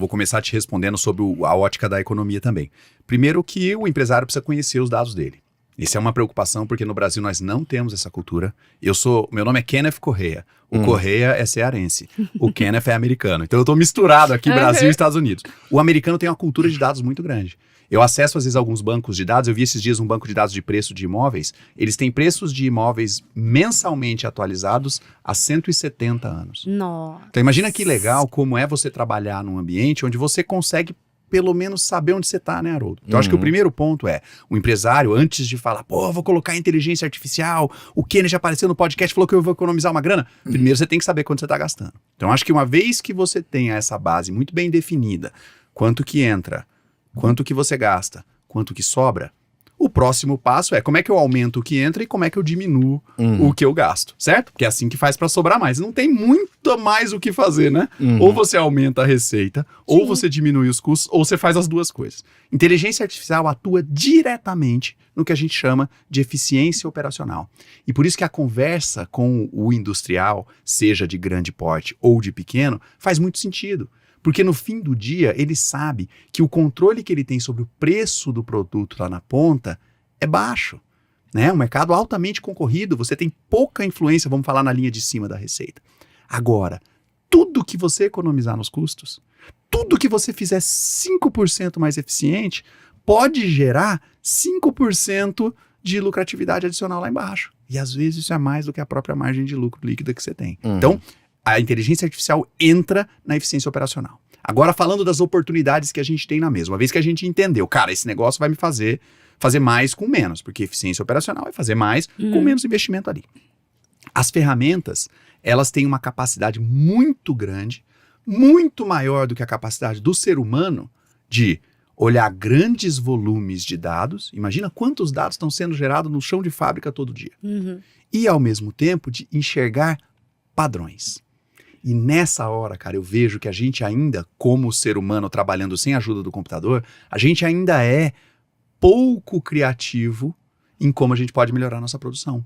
Vou começar te respondendo sobre a ótica da economia também. Primeiro que o empresário precisa conhecer os dados dele. Isso é uma preocupação porque no Brasil nós não temos essa cultura. Meu nome é Kenneth Correia. O Correia é cearense. O Kenneth é americano. Então eu tô misturado aqui Brasil e Estados Unidos. O americano tem uma cultura de dados muito grande. Eu acesso às vezes alguns bancos de dados. Eu vi esses dias um banco de dados de preço de imóveis. Eles têm preços de imóveis mensalmente atualizados há 170 anos. Nossa. Então imagina que legal como é você trabalhar num ambiente onde você consegue pelo menos saber onde você está, né, Haroldo? Então acho que o primeiro ponto é, o empresário, antes de falar, vou colocar inteligência artificial, o Kenneth já apareceu no podcast, falou que eu vou economizar uma grana. Primeiro você tem que saber quanto você está gastando. Então acho que uma vez que você tenha essa base muito bem definida, quanto que entra, quanto que você gasta, quanto que sobra, o próximo passo é como é que eu aumento o que entra e como é que eu diminuo o que eu gasto, certo? Porque é assim que faz para sobrar mais. Não tem muito mais o que fazer, né? Ou você aumenta a receita, ou você diminui os custos, ou você faz as duas coisas. Inteligência artificial atua diretamente no que a gente chama de eficiência operacional. E por isso que a conversa com o industrial, seja de grande porte ou de pequeno, faz muito sentido. Porque no fim do dia, ele sabe que o controle que ele tem sobre o preço do produto lá na ponta é baixo. Né? Um mercado altamente concorrido, você tem pouca influência, vamos falar na linha de cima da receita. Agora, tudo que você economizar nos custos, tudo que você fizer 5% mais eficiente, pode gerar 5% de lucratividade adicional lá embaixo. E às vezes isso é mais do que a própria margem de lucro líquida que você tem. Então, a inteligência artificial entra na eficiência operacional. Agora, falando das oportunidades que a gente tem na mesa. Uma vez que a gente entendeu, cara, esse negócio vai me fazer mais com menos, porque eficiência operacional é fazer mais com menos investimento ali. As ferramentas, elas têm uma capacidade muito grande, muito maior do que a capacidade do ser humano de olhar grandes volumes de dados. Imagina quantos dados estão sendo gerados no chão de fábrica todo dia. E, ao mesmo tempo, de enxergar padrões. E nessa hora, cara, eu vejo que a gente ainda, como ser humano trabalhando sem a ajuda do computador, a gente ainda pouco criativo em como a gente pode melhorar a nossa produção.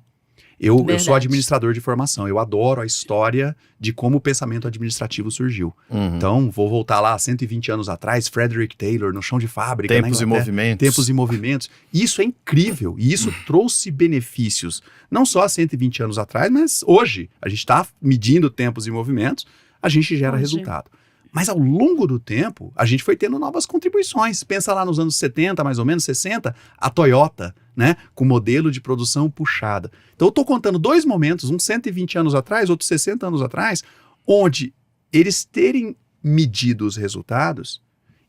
Eu sou administrador de formação, eu adoro a história de como o pensamento administrativo surgiu. Então, vou voltar lá 120 anos atrás, Frederick Taylor, no chão de fábrica. Tempos e movimentos. Tempos e movimentos. Isso é incrível, e isso trouxe benefícios, não só há 120 anos atrás, mas hoje. A gente está medindo tempos e movimentos, a gente gera resultado. Mas ao longo do tempo, a gente foi tendo novas contribuições. Pensa lá nos anos 70, mais ou menos, 60, a Toyota, né, com modelo de produção puxada. Então eu estou contando dois momentos, um 120 anos atrás, outro 60 anos atrás, onde eles terem medido os resultados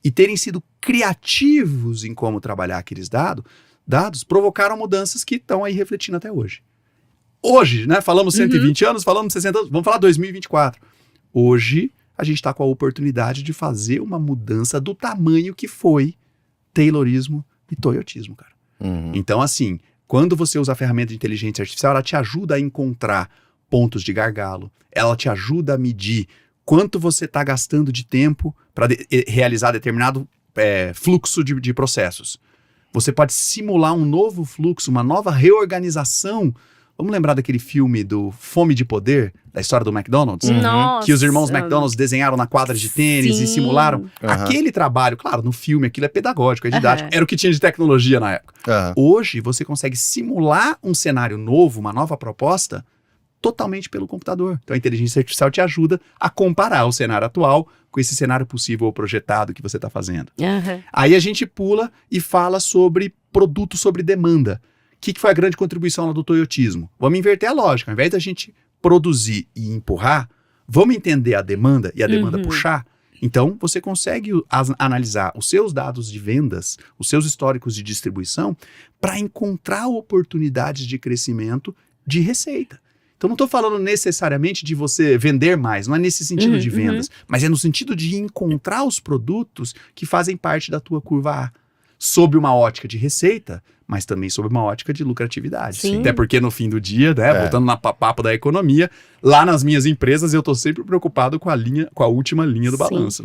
e terem sido criativos em como trabalhar aqueles dados provocaram mudanças que estão aí refletindo até hoje. Hoje, né, falamos 120 anos, falamos 60 anos, vamos falar 2024. Hoje, a gente está com a oportunidade de fazer uma mudança do tamanho que foi Taylorismo e Toyotismo, cara. Então, assim, quando você usa a ferramenta de inteligência artificial, ela te ajuda a encontrar pontos de gargalo, ela te ajuda a medir quanto você está gastando de tempo para realizar determinado fluxo de processos. Você pode simular um novo fluxo, uma nova reorganização. Vamos lembrar daquele filme do Fome de Poder, da história do McDonald's? Nossa. Que os irmãos McDonald's desenharam na quadra de tênis e simularam. Aquele trabalho, claro, no filme aquilo é pedagógico, é didático. Era o que tinha de tecnologia na época. Hoje, você consegue simular um cenário novo, uma nova proposta, totalmente pelo computador. Então, a inteligência artificial te ajuda a comparar o cenário atual com esse cenário possível ou projetado que você está fazendo. Aí a gente pula e fala sobre produto sobre demanda. O que foi a grande contribuição lá do toyotismo? Vamos inverter a lógica. Ao invés da gente produzir e empurrar, vamos entender a demanda e a demanda puxar. Então, você consegue analisar os seus dados de vendas, os seus históricos de distribuição, para encontrar oportunidades de crescimento de receita. Então, não estou falando necessariamente de você vender mais, não é nesse sentido de vendas, mas é no sentido de encontrar os produtos que fazem parte da tua curva A, sob uma ótica de receita, mas também sob uma ótica de lucratividade. Sim. Até porque no fim do dia, né, voltando na papo da economia, lá nas minhas empresas eu estou sempre preocupado com a última linha do balanço, né?